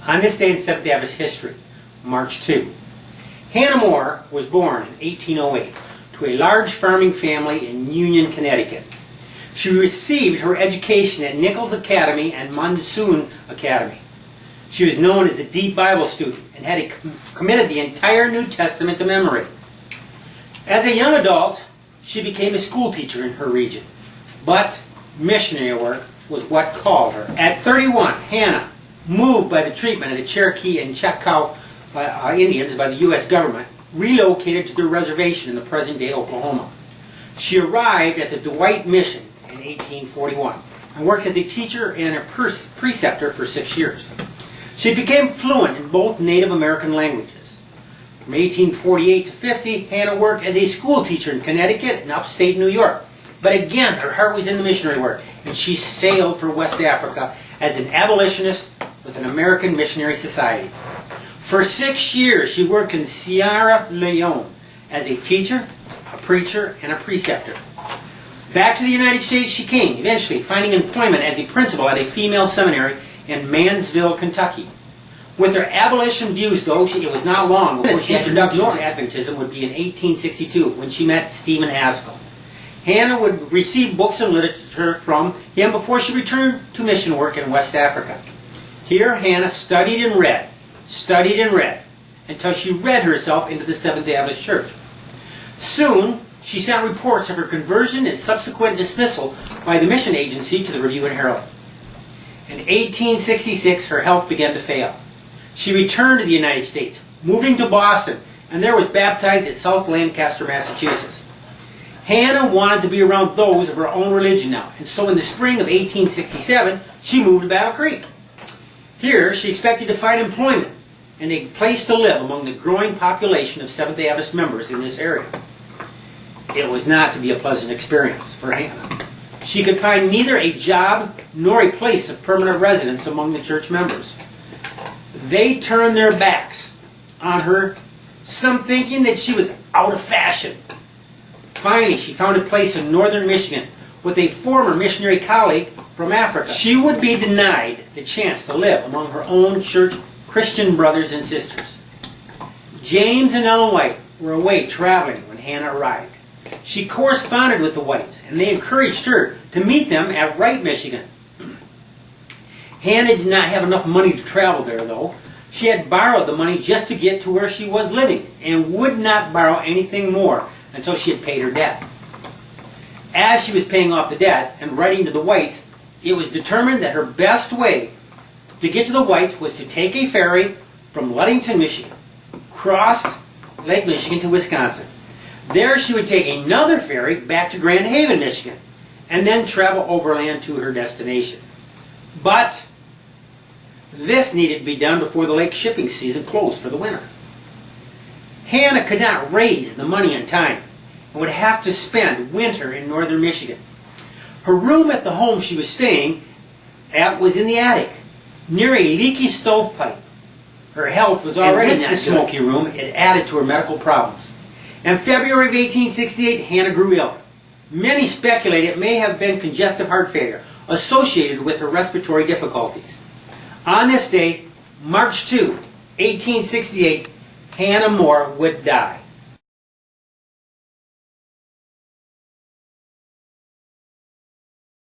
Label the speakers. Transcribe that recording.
Speaker 1: On this day in Seventh-Day Adventist history, March 2, Hannah Moore was born in 1808 to a large farming family in Union, Connecticut. She received her education at Nichols Academy and Monsoon Academy. She was known as a deep Bible student and had committed the entire New Testament to memory. As a young adult, she became a school teacher in her region, but missionary work was what called her. At 31, Hannah, moved by the treatment of the Cherokee and Choctaw Indians by the U.S. government, relocated to their reservation in the present-day Oklahoma. She arrived at the Dwight Mission in 1841 and worked as a teacher and a preceptor for 6 years. She became fluent in both Native American languages. From 1848 to 50, Hannah worked as a school teacher in Connecticut and upstate New York. But again, her heart was in the missionary work, and she sailed for West Africa as an abolitionist with an American Missionary Society. For 6 years, she worked in Sierra Leone as a teacher, a preacher, and a preceptor. Back to the United States she came, eventually finding employment as a principal at a female seminary in Mansville, Kentucky. With her abolition views, though, it was not long before she introduction to Adventism would be in 1862 when she met Stephen Haskell. Hannah would receive books and literature from him before she returned to mission work in West Africa. Here, Hannah studied and read, until she read herself into the Seventh-Day Adventist Church. Soon, she sent reports of her conversion and subsequent dismissal by the mission agency to the Review and Herald. In 1866, her health began to fail. She returned to the United States, moving to Boston, and there was baptized at South Lancaster, Massachusetts. Hannah wanted to be around those of her own religion now, and so in the spring of 1867, she moved to Battle Creek. Here, she expected to find employment and a place to live among the growing population of Seventh-day Adventist members in this area. It was not to be a pleasant experience for Hannah. She could find neither a job nor a place of permanent residence among the church members. They turned their backs on her, some thinking that she was out of fashion. Finally, she found a place in northern Michigan with a former missionary colleague from Africa. She would be denied the chance to live among her own church Christian brothers and sisters. James and Ellen White were away traveling when Hannah arrived. She corresponded with the Whites, and they encouraged her to meet them at Wright, Michigan. Hannah did not have enough money to travel there, though. She had borrowed the money just to get to where she was living, and would not borrow anything more until she had paid her debt. As she was paying off the debt and writing to the Whites, it was determined that her best way to get to the Whites was to take a ferry from Ludington, Michigan, cross Lake Michigan to Wisconsin. There she would take another ferry back to Grand Haven, Michigan, and then travel overland to her destination. But this needed to be done before the lake shipping season closed for the winter. Hannah could not raise the money in time and would have to spend winter in northern Michigan. Her room at the home she was staying at was in the attic, near a leaky stovepipe. Her health was already in the smoky room. It added to her medical problems. In February of 1868, Hannah grew ill. Many speculate it may have been congestive heart failure associated with her respiratory difficulties. On this day, March 2, 1868, Hannah Moore would die.